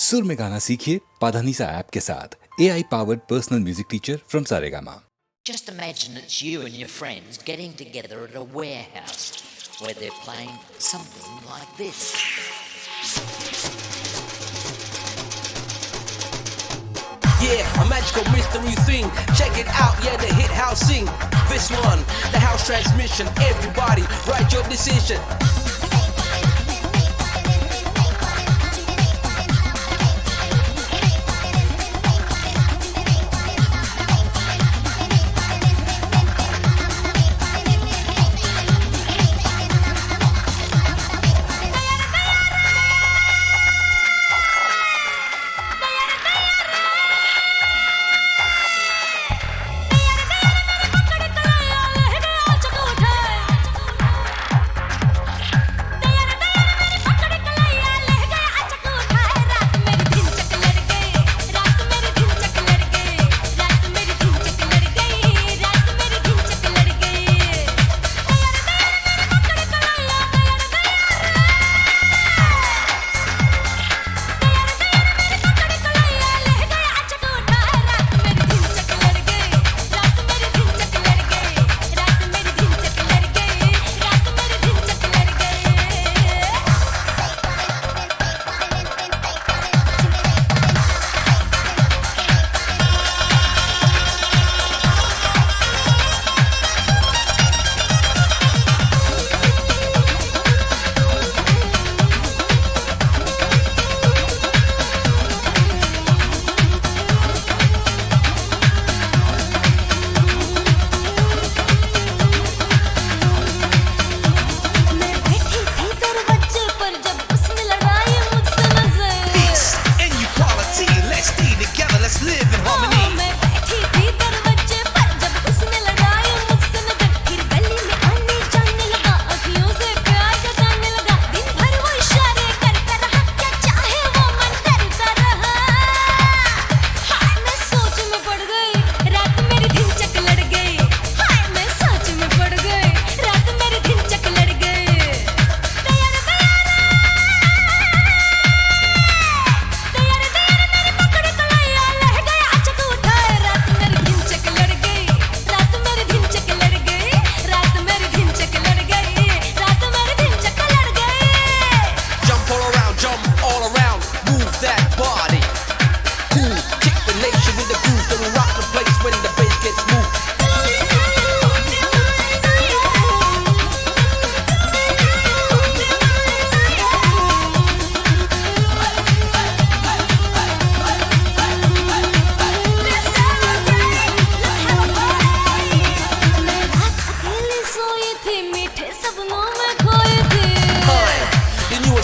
सुर में गाना सीखिए पाधानीसा ऐप के साथ AI powered personal music teacher from Saregama. Just imagine it's you and your friends getting together at a warehouse where they're playing something like this. Yeah, a magical mystery thing. Check it out, yeah, the hit house sing. This one, the house transmission. Everybody, write your decision.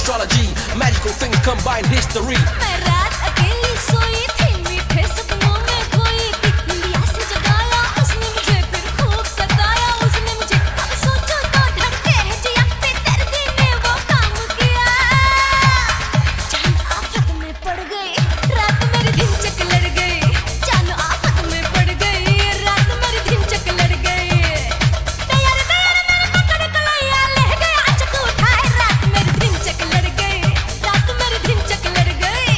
Astrology, magical things combine history. मैं रात अकेली सोई थी, मीठे सपनों में खोई थी। निंदिया से जगाया उसने मुझे, फिर खूब सताया उसने मुझे। अब सोचो तो धड़के है जिया, बेदर्दी ने वो काम किया। चांद आफत में पड़ गई, रात मेरी धिनचक लड़ गई। चांद आफत में पड़ गई, रात मेरी धिनचक लड़ गई। तैयार तैयार मेरे पकड़ कलैया ले गया, अचक उठाए, रात मेरी धिनचक लड़ गई। रात मेरी धिनचक लड़ गई।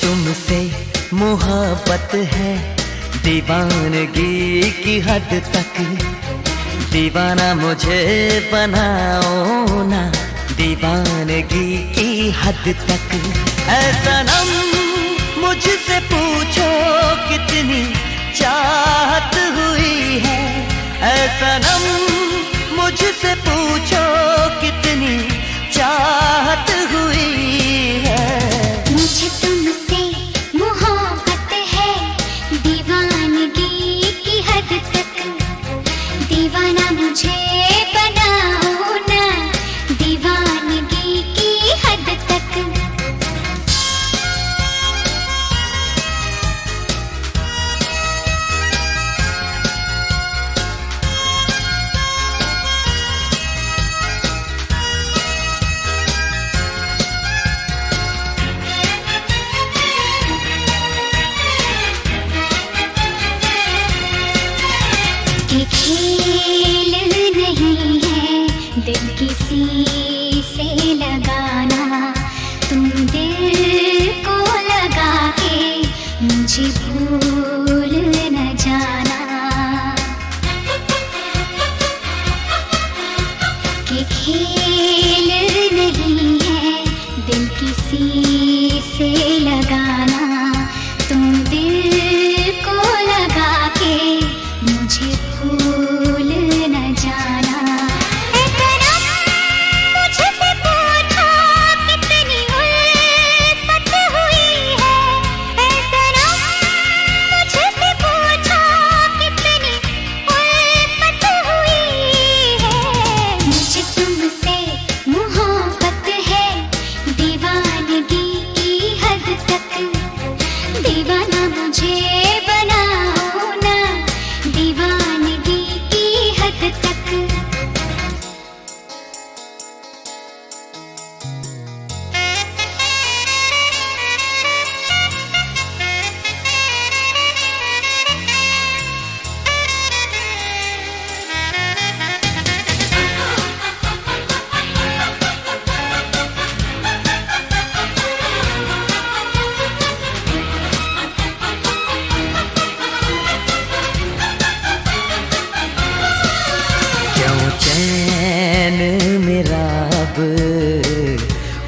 तुमसे मोहब्बत है दीवानगी की हद तक, दीवाना मुझे बनाओ ना दीवानगी की हद तक। ऐ सनम मुझसे पूछो कितनी चाहत हुई है, ऐ सनम मुझसे पूछो कितनी चाहत हुई है। मुझे तुमसे मोहब्बत है दीवानगी की हद तक, दीवाना मुझे बनाओ ना दीवानगी की हद तक। ये खेल नहीं है दिल किसी से लगाना, तुम दिल को लगा के मुझे भूल न जाना। ये खेल नहीं है दिल किसी से लगाना, तुम दिल को लगा के मुझे भूल न जाना। ऐ सनम मुझसे पूछो कितनी उल्फत हुई है, ऐ सनम मुझसे पूछो कितनी उल्फत हुई है। मुझे तुमसे मोहब्बत है दीवानगी की हद तक, दीवाना मुझे बनाओ ना दीवानगी की हद तक। क्यों चैन मेरा अब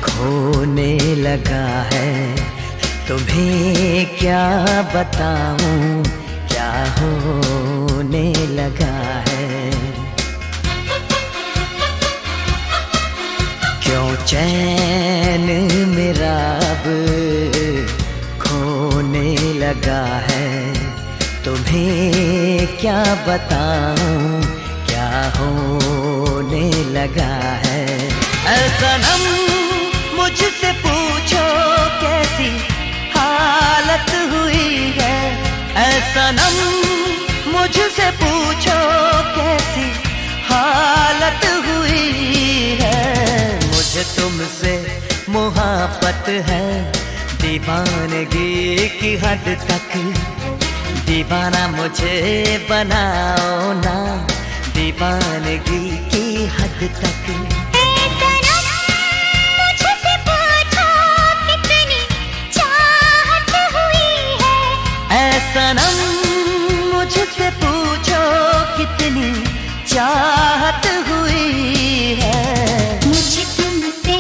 खोने लगा है, तुम्हें क्या बताऊं क्या होने लगा है। क्यों चैन मेरा अब खोने लगा है, तुम्हें क्या बताऊं क्या होने लगा है। ऐ सनम मुझसे पूछो कैसी हालत हुई है, ऐ सनम मुझसे पूछो कैसी हालत हुई है। मुझे तुमसे मोहब्बत है दीवानगी की हद तक, दीवाना मुझे बनाओ ना दीवानगी की हद तक। ऐ सनम मुझसे पूछो कितनी चाहत हुई है, ऐ सनम मुझसे पूछो कितनी चाहत हुई है। मुझे तुमसे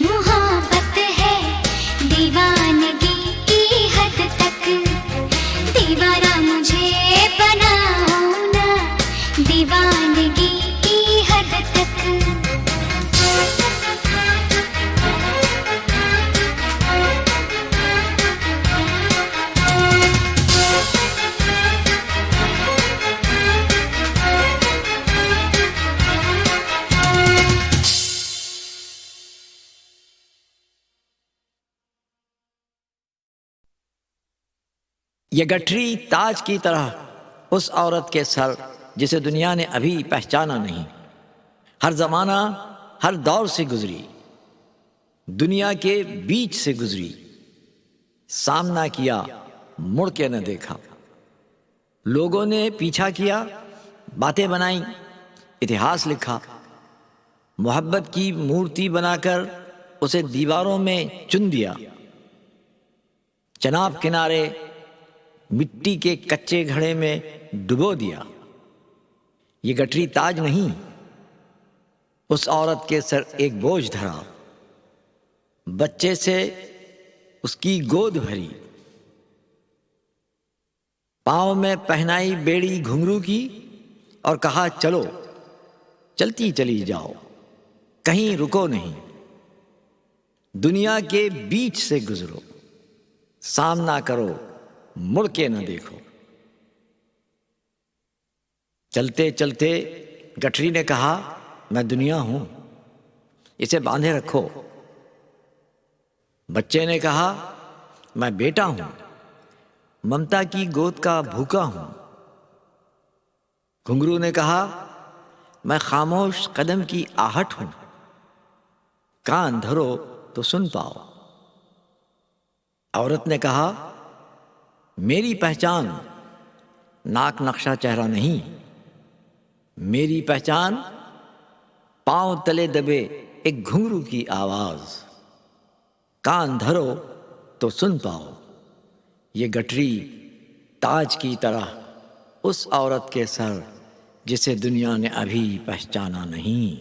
मोहब्बत है दीवानगी की हद तक, दीवाना मुझे बनाओ ना दीवानगी की हद तक। ये गठरी ताज की तरह उस औरत के सर जिसे दुनिया ने अभी पहचाना नहीं। हर जमाना हर दौर से गुजरी, दुनिया के बीच से गुजरी, सामना किया मुड़ के न देखा। लोगों ने पीछा किया, बातें बनाई, इतिहास लिखा। मोहब्बत की मूर्ति बनाकर उसे दीवारों में चुन दिया। चनाब किनारे मिट्टी के कच्चे घड़े में डुबो दिया। ये गठरी ताज नहीं, उस औरत के सर एक बोझ धरा, बच्चे से उसकी गोद भरी, पांव में पहनाई बेड़ी घुंघरू की और कहा चलो, चलती चली जाओ, कहीं रुको नहीं, दुनिया के बीच से गुजरो, सामना करो, मुड़ के न देखो। चलते चलते गठरी ने कहा, मैं दुनिया हूं, इसे बांधे रखो। बच्चे ने कहा, मैं बेटा हूं, ममता की गोद का भूखा हूं। घुंघरू ने कहा, मैं खामोश कदम की आहट हूं, कान धरो तो सुन पाओ। औरत ने कहा, मेरी पहचान नाक नक्शा चेहरा नहीं, मेरी पहचान पांव तले दबे एक घुंघरू की आवाज, कान धरो तो सुन पाओ। ये गठरी ताज की तरह उस औरत के सर जिसे दुनिया ने अभी पहचाना नहीं।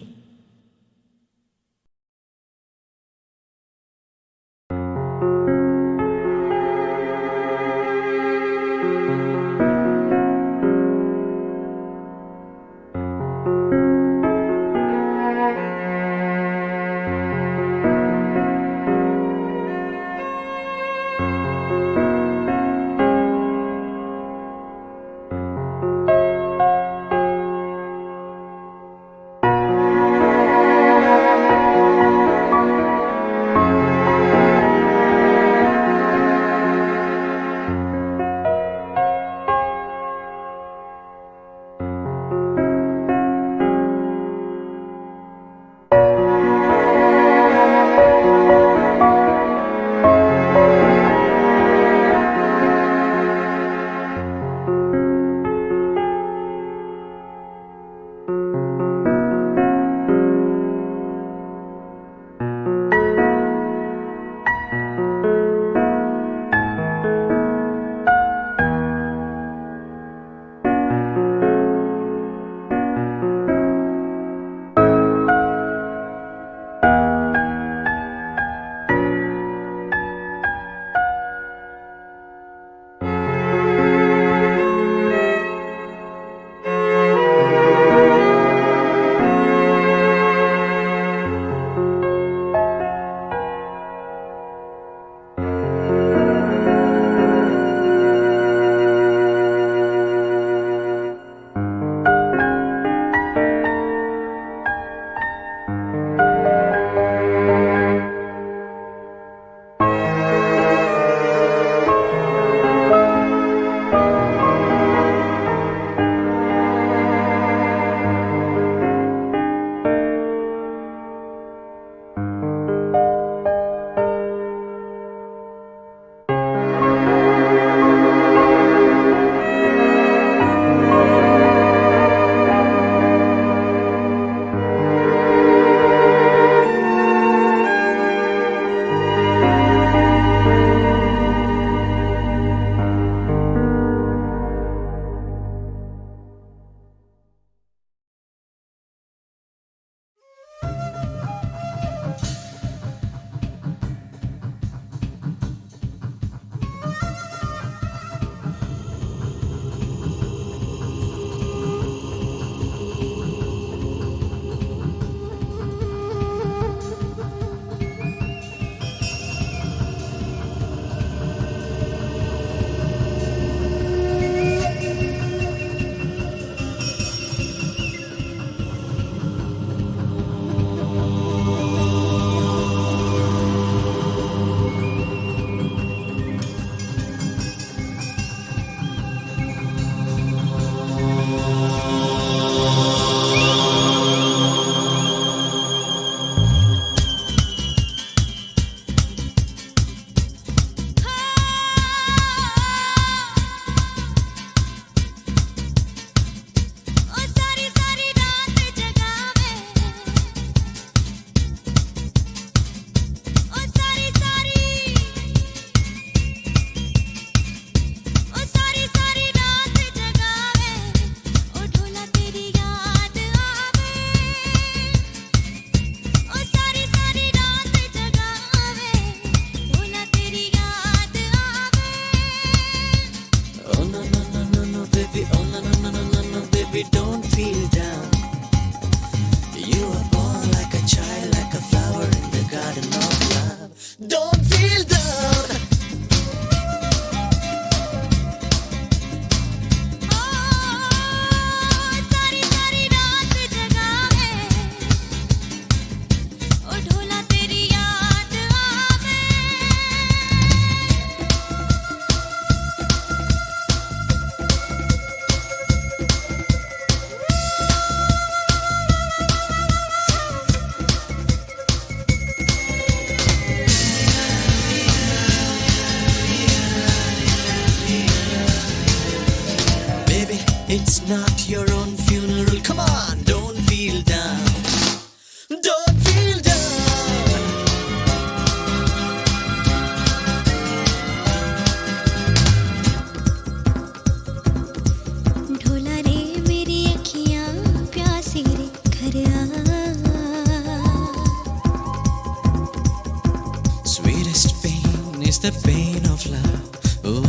is the pain of love. Oh,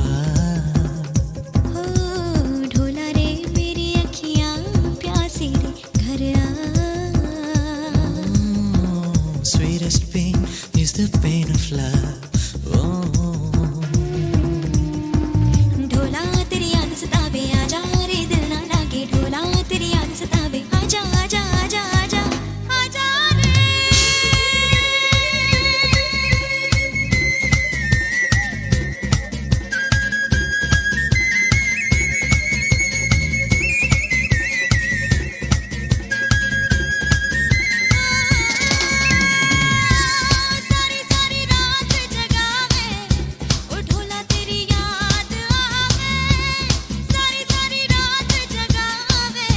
हो ढोला रे मेरी अखियां प्यासी रे घर आ sweetest pain is the pain of love. Oh, ढोला तेरी याद सतावे आजा रे दिल ना लागे ढोला तेरी याद सतावे आजा आजा आजा आजा आजा रे सारी सारी रात जगावे ओ ढोला तेरी याद आवे सारी सारी रात जगावे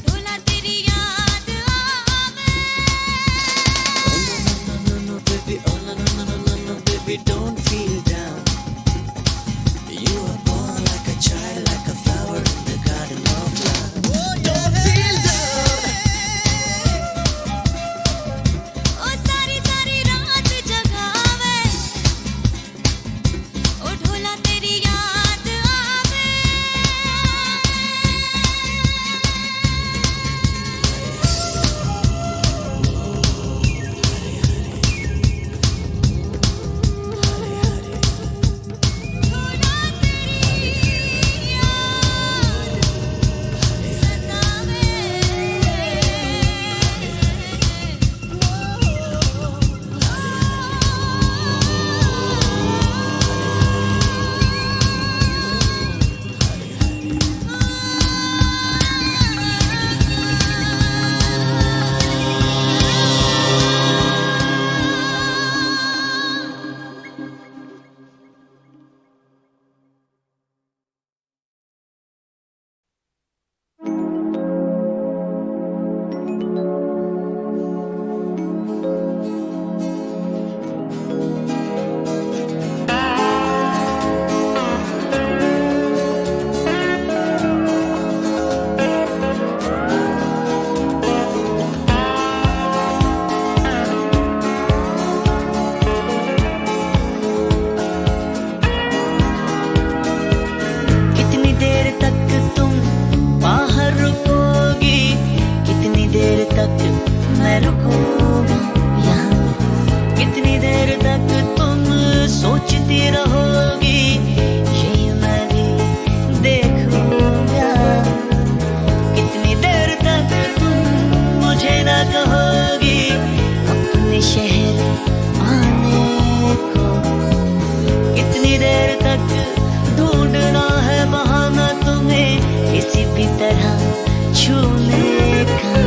ढोला तेरी याद आवे no, baby, oh no, no, no, no, no, no, baby, don't feel down. You are born like a child, like a flower in the garden of love. Don't feel down. ओ सारी सारी रात जगावे ओ ढोला तेरी याद आवे ढोला तेरी याद कितनी देर तक तुम बाहर रुकोगी कितनी देर तक मैं रुकूंगा यहाँ कितनी देर तक तुम सोचती रहोगी यही मैं भी देखूंगा कितनी देर तक तुम मुझे ना कहोगी अपने शहर आने को कितनी देर तक ढूंढना है बहाना तुम्हें किसी भी तरह छूने का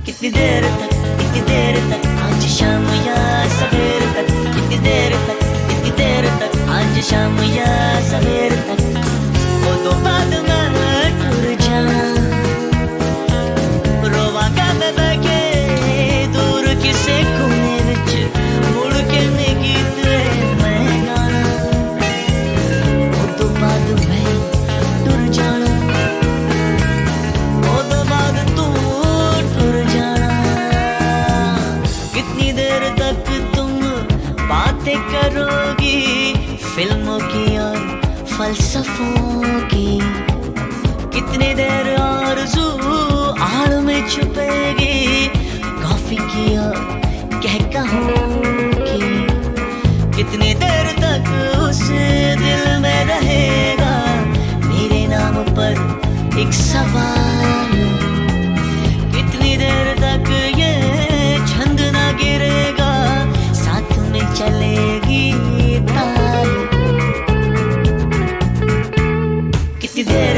कितनी देर तक आज शाम या सवेर तक कितनी देर तक आज शाम या सवेर तक वो तो बाद में टूर जाना रोवांगा मैं बैठे दूर किसे कोने विच मुड़ के ने गीत मैं गाना वो तो बाद में टूर जाना वो तो बाद तू टूर जाना कितनी देर तक तुम बातें करोगी फिल्मों की और फलसफों की कितनी देर आरज़ू आड़ में छुपेगी कॉफी की और कहकहों की कितनी देर तक उस दिल में रहेगा मेरे नाम पर एक सवाल कितनी देर तक ये छंद ना गिरेगा साथ में चलेगी ताल कितनी देर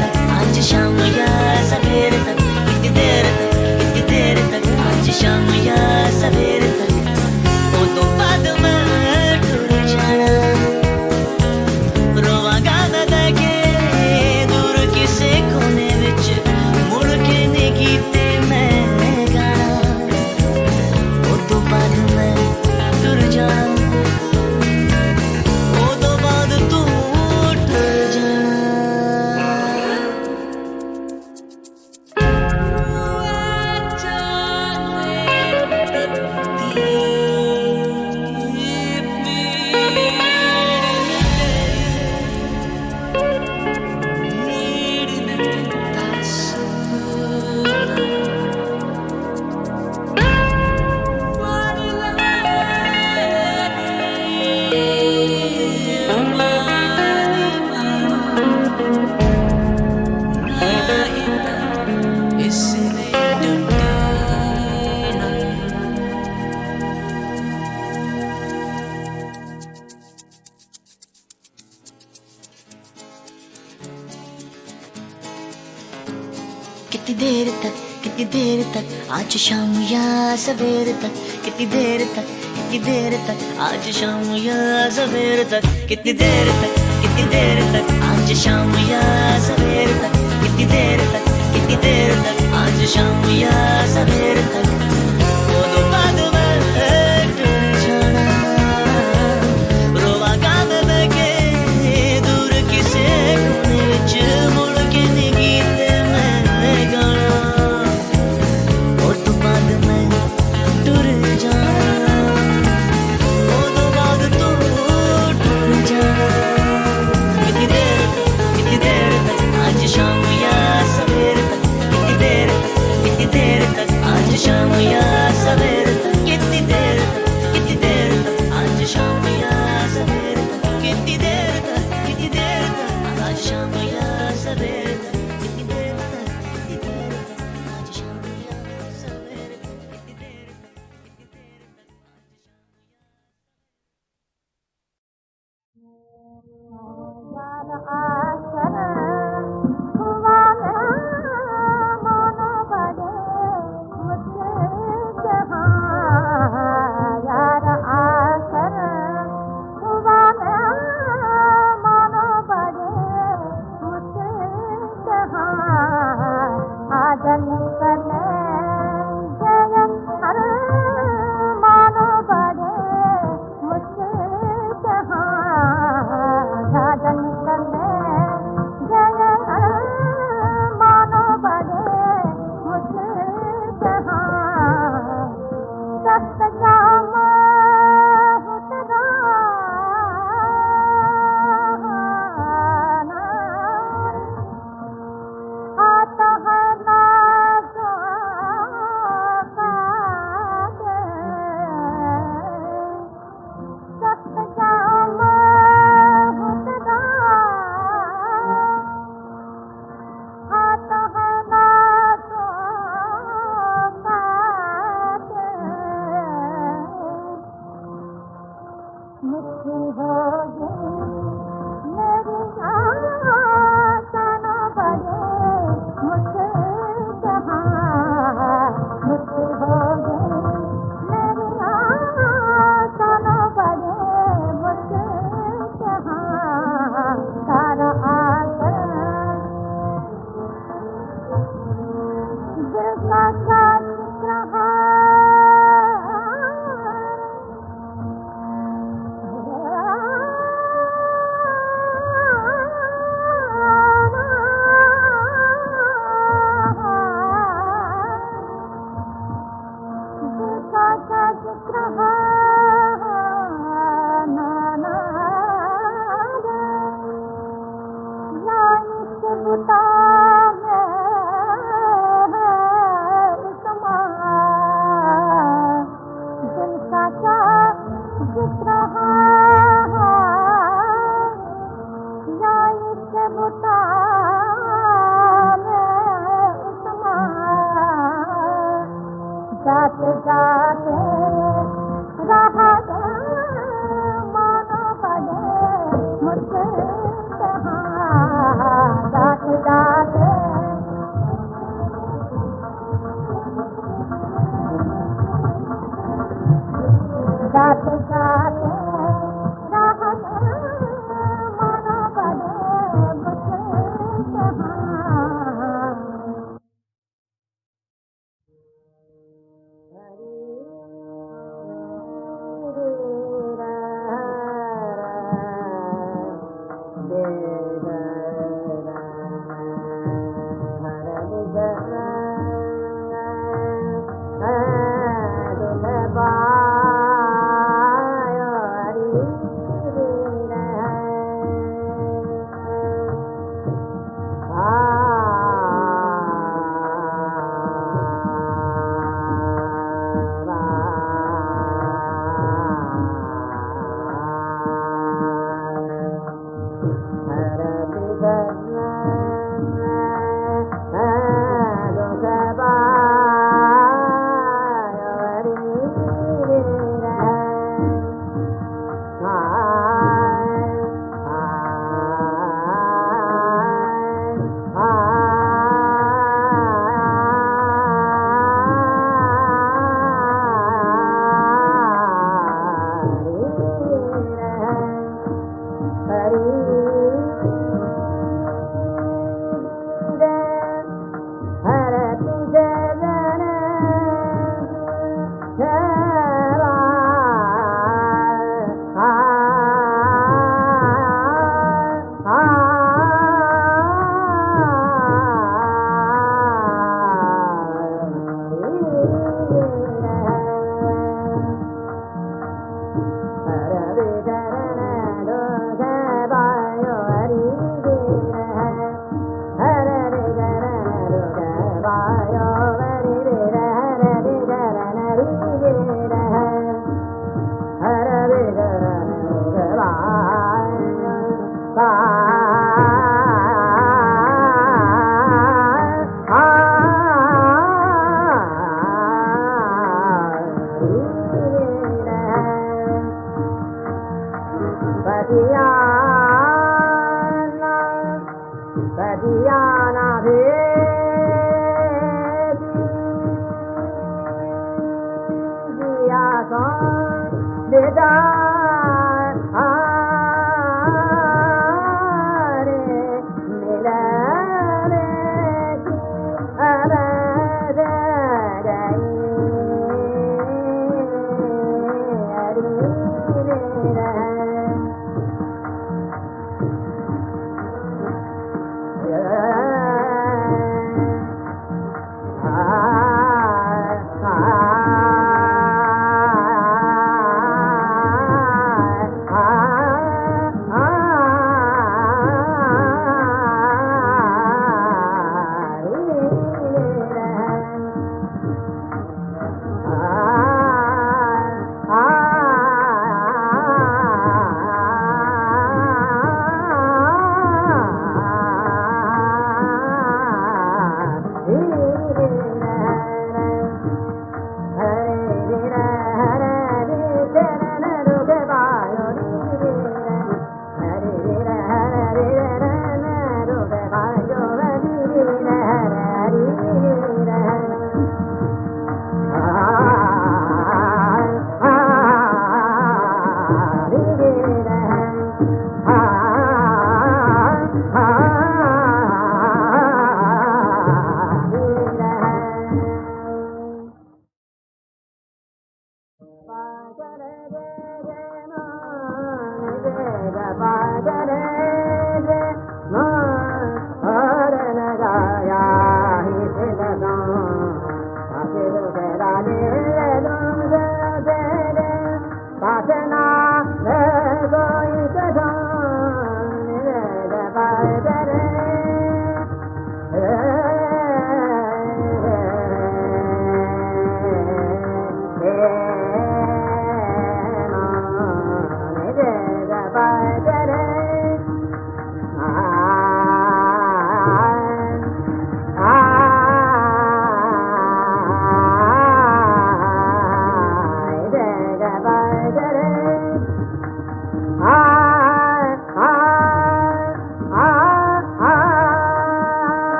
तक आज शाम या सवेर तक कितनी देर तक आज शाम या सवेर तक वो तो बाद में टूर जाना रोवांगा मैं बैठे दूर किसे कोने विच मुड़ के ने गीते मैं गाना वो तो बाद में टूर जाना वो तो बाद तू टूर जाना कितनी देर तक आज शाम या सवेर तक, कितनी देर तक आज शाम या सवेर तक, कितनी देर तक आज शाम या सवेर तक, कितनी देर तक आज शाम या सवेर तक। वो तो बाद में टूट जाना, रोवा काम में के दूर किसे कोने विच मुड़ के नी गीत मैं गाना। वो तो बाद में टूट जाना, वो तो बाद तू टूट जाना। कितनी देर तक आज शाम या सवेर तक, कितनी देर तक आज शाम या सवेर तक, कितनी देर तक आज शाम या सवेर तक, कितनी देर तक आज शाम या सवेर तक, कितनी देर तक आज शाम या सवेर तक, कितनी देर तक।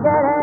Bye.